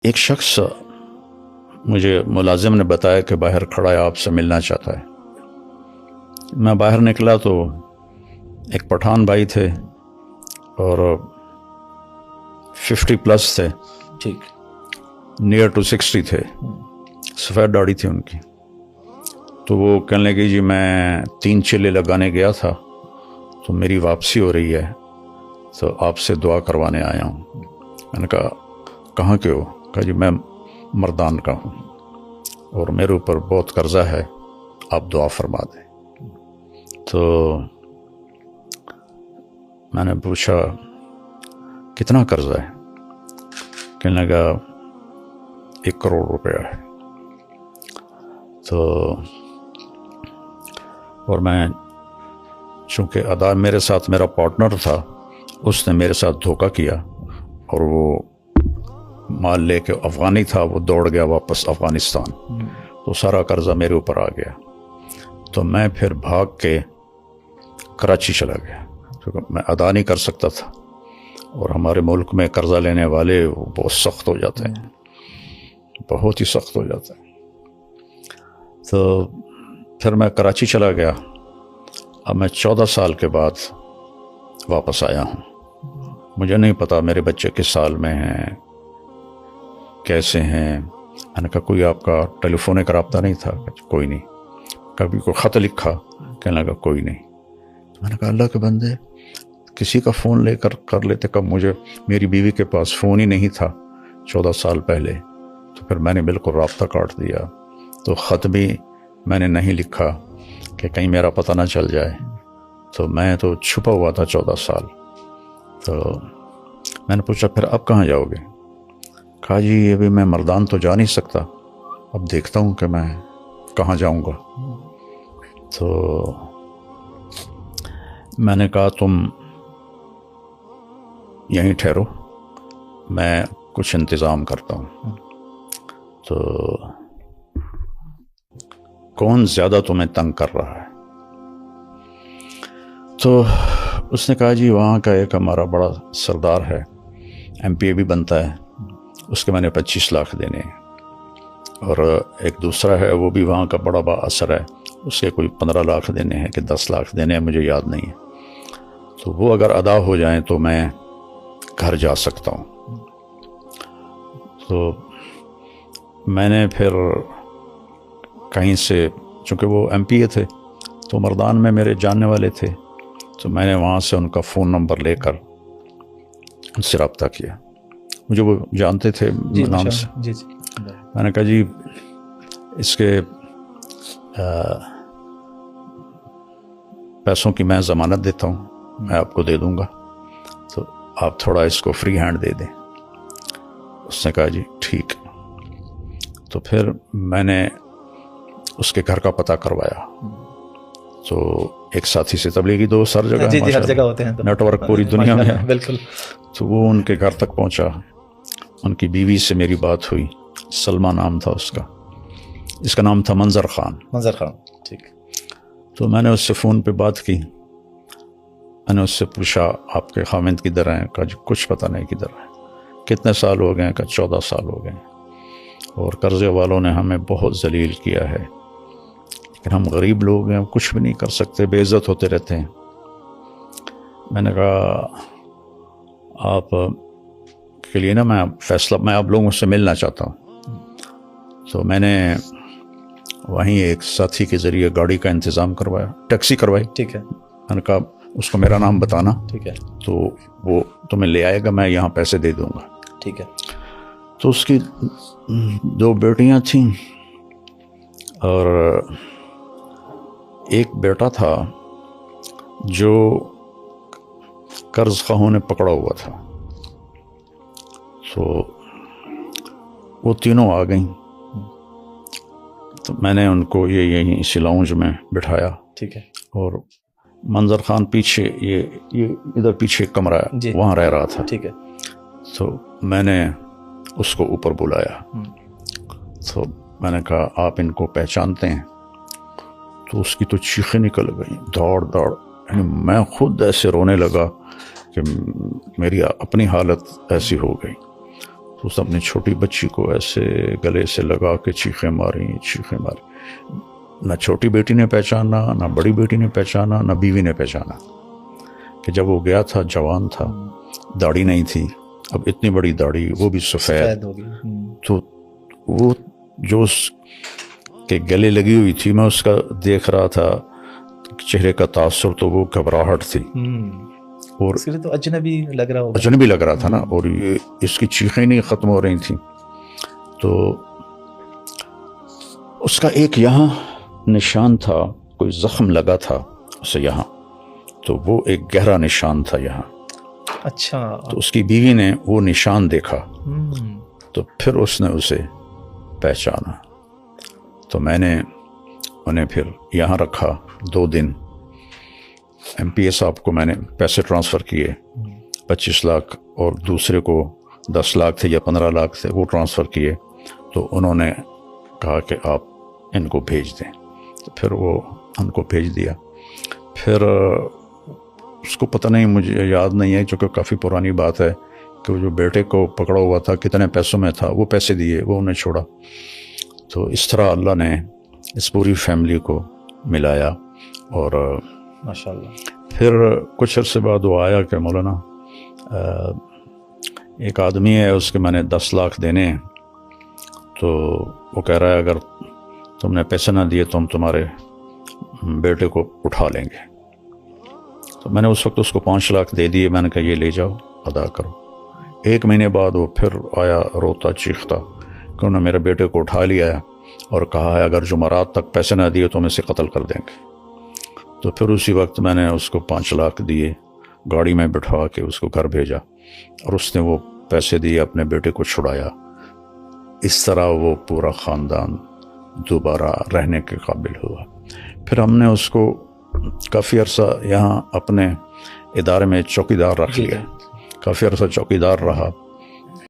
ایک شخص مجھے ملازم نے بتایا کہ باہر کھڑا ہے، آپ سے ملنا چاہتا ہے۔ میں باہر نکلا تو ایک پٹھان بھائی تھے اور 50+ تھے، ٹھیک، نیئر ٹو 60 تھے، سفید داڑھی تھی ان کی۔ تو وہ کہنے لگے جی میں 3 چلے لگانے گیا تھا تو میری واپسی ہو رہی ہے تو آپ سے دعا کروانے آیا ہوں۔ میں نے کہا کہاں کے ہو؟ کہا جی میں مردان کا ہوں اور میرے اوپر بہت قرضہ ہے، آپ دعا فرما دیں۔ تو میں نے پوچھا کتنا قرضہ ہے؟ کہنے لگا 1 کروڑ روپیہ ہے۔ تو اور میں چونکہ ادا میرے ساتھ میرا پارٹنر تھا، اس نے میرے ساتھ دھوکہ کیا اور وہ مال لے کے افغانی تھا، وہ دوڑ گیا واپس افغانستان، تو سارا قرضہ میرے اوپر آ گیا۔ تو میں پھر بھاگ کے کراچی چلا گیا کیونکہ میں ادا نہیں کر سکتا تھا، اور ہمارے ملک میں قرضہ لینے والے وہ بہت سخت ہو جاتے ہیں، بہت ہی سخت ہو جاتے ہیں۔ تو پھر میں کراچی چلا گیا۔ اب میں 14 سال کے بعد واپس آیا ہوں۔ مجھے نہیں پتا میرے بچے کس سال میں ہیں، کیسے ہیں۔ میں نے کہا کوئی آپ کا ٹیلی فونک رابطہ نہیں تھا؟ کوئی نہیں۔ کبھی کوئی خط لکھا؟ کہنے لگا کوئی نہیں۔ میں نے کہا اللہ کے بندے، کسی کا فون لے کر لیتے۔ کب مجھے میری بیوی کے پاس فون ہی نہیں تھا 14 سال پہلے، تو پھر میں نے بالکل رابطہ کاٹ دیا۔ تو خط بھی میں نے نہیں لکھا کہ کہیں میرا پتہ نہ چل جائے، تو میں تو چھپا ہوا تھا 14 سال۔ تو میں نے پوچھا پھر اب کہاں جاؤ گے؟ کہا جی ابھی میں مردان تو جا نہیں سکتا، اب دیکھتا ہوں کہ میں کہاں جاؤں گا۔ تو میں نے کہا تم یہیں ٹھہرو، میں کچھ انتظام کرتا ہوں۔ تو کون زیادہ تمہیں تنگ کر رہا ہے؟ تو اس نے کہا جی وہاں کا ایک ہمارا بڑا سردار ہے، MP بھی بنتا ہے، اس کے میں نے 25 لاکھ دینے ہیں، اور ایک دوسرا ہے وہ بھی وہاں کا بڑا با اثر ہے، اس کے کوئی 15 لاکھ دینے ہیں کہ 10 لاکھ دینے ہیں، مجھے یاد نہیں ہے۔ تو وہ اگر ادا ہو جائیں تو میں گھر جا سکتا ہوں۔ تو میں نے پھر کہیں سے، چونکہ وہ MP تھے تو مردان میں میرے جاننے والے تھے، تو میں نے وہاں سے ان کا فون نمبر لے کر ان سے رابطہ کیا۔ مجھے وہ جانتے تھے نام سے۔ جی میں نے کہا جی اس کے پیسوں کی میں ضمانت دیتا ہوں، میں آپ کو دے دوں گا، تو آپ تھوڑا اس کو فری ہینڈ دے دیں۔ اس نے کہا جی ٹھیک۔ تو پھر میں نے اس کے گھر کا پتہ کروایا۔ تو ایک ساتھی سے تبلیغی دوست ہر جگہ، ہر جگہ ہوتے ہیں، نیٹ ورک پوری دنیا میں ہے۔ بالکل۔ تو وہ ان کے گھر تک پہنچا، ان کی بیوی سے میری بات ہوئی، سلمہ نام تھا اس کا، اس کا نام تھا منظر خان۔ ٹھیک۔ تو میں نے اس سے فون پہ بات کی۔ میں نے اس سے پوچھا آپ کے خاوند کدھر ہیں؟ کہا جی کچھ پتہ نہیں کدھر ہے۔ کتنے سال ہو گئے؟ کہا 14 سال ہو گئے، اور قرضے والوں نے ہمیں بہت ذلیل کیا ہے، لیکن ہم غریب لوگ ہیں، کچھ بھی نہیں کر سکتے، بے عزت ہوتے رہتے ہیں۔ میں نے کہا آپ کے لیے نا میں فیصلہ، میں آپ لوگوں سے ملنا چاہتا ہوں۔ تو میں نے وہیں ایک ساتھی کے ذریعے گاڑی کا انتظام کروایا، ٹیکسی کروائی۔ ٹھیک ہے۔ میں نے کہا اس کو میرا نام بتانا، ٹھیک ہے، تو وہ تمہیں لے آئے گا، میں یہاں پیسے دے دوں گا۔ ٹھیک ہے۔ تو اس کی 2 بیٹیاں تھیں اور ایک بیٹا تھا جو قرض خواہوں نے پکڑا ہوا تھا۔ تو وہ تینوں آ گئیں، تو میں نے ان کو یہیں اسی لاؤنج میں بٹھایا، ٹھیک ہے، اور منظر خان پیچھے، یہ ادھر پیچھے ایک کمرہ ہے، وہاں رہ رہا تھا۔ ٹھیک ہے۔ تو میں نے اس کو اوپر بلایا، تو میں نے کہا آپ ان کو پہچانتے ہیں؟ تو اس کی تو چیخیں نکل گئیں، دوڑ، یعنی میں خود ایسے رونے لگا کہ میری اپنی حالت ایسی ہو گئی۔ تو اس نے اپنی چھوٹی بچی کو ایسے گلے سے لگا کے چیخیں ماری. نہ چھوٹی بیٹی نے پہچانا, نہ بڑی بیٹی نے پہچانا, نہ بیوی نے پہچانا کہ جب وہ گیا تھا جوان تھا, داڑھی نہیں تھی, اب اتنی بڑی داڑھی, وہ بھی سفید ہو گئی. تو وہ جو اس کے گلے لگی ہوئی تھی, میں اس کا دیکھ رہا تھا چہرے کا تاثر, تو وہ گھبراہٹ تھی اور اس کے لیے تو اجنبی لگ رہا ہوگا. اجنبی لگ رہا تھا نا, اور یہ اس کی چیخیں نہیں ختم ہو رہی تھیں. تو اس کا ایک یہاں نشان تھا, کوئی زخم لگا تھا اسے یہاں, تو وہ ایک گہرا نشان تھا یہاں. اچھا. تو اس کی بیوی نے وہ نشان دیکھا, تو پھر اس نے اسے پہچانا. تو میں نے انہیں پھر یہاں رکھا 2 دن. ایم پی اے صاحب کو میں نے پیسے ٹرانسفر کیے 25 لاکھ, اور دوسرے کو 10 لاکھ تھے یا 15 لاکھ تھے, وہ ٹرانسفر کیے. تو انہوں نے کہا کہ آپ ان کو بھیج دیں, تو پھر وہ ان کو بھیج دیا. پھر اس کو پتہ نہیں, مجھے یاد نہیں ہے چونکہ کافی پرانی بات ہے, کہ وہ جو بیٹے کو پکڑا ہوا تھا کتنے پیسوں میں تھا, وہ پیسے دیے, وہ انہیں چھوڑا. تو اس طرح اللہ نے اس پوری فیملی کو ملایا. اور ماشاء اللہ. پھر کچھ عرصے بعد وہ آیا کہ مولانا ایک آدمی ہے, اس کے میں نے 10 لاکھ دینے ہیں, تو وہ کہہ رہا ہے اگر تم نے پیسے نہ دیے تو ہم تمہارے بیٹے کو اٹھا لیں گے. تو میں نے اس وقت اس کو 5 لاکھ دے دیے. میں نے کہا یہ لے جاؤ, ادا کرو. 1 مہینے بعد وہ پھر آیا روتا چیختا کہ انہوں نے میرے بیٹے کو اٹھا لیا ہے اور کہا ہے اگر جمعرات تک پیسے نہ دیے تو ہم اسے قتل کر دیں گے. تو پھر اسی وقت میں نے اس کو 5 لاکھ دیے, گاڑی میں بٹھا کے اس کو گھر بھیجا, اور اس نے وہ پیسے دیے, اپنے بیٹے کو چھڑایا. اس طرح وہ پورا خاندان دوبارہ رہنے کے قابل ہوا. پھر ہم نے اس کو کافی عرصہ یہاں اپنے ادارے میں چوکیدار رکھ لیا. کافی عرصہ چوکیدار رہا.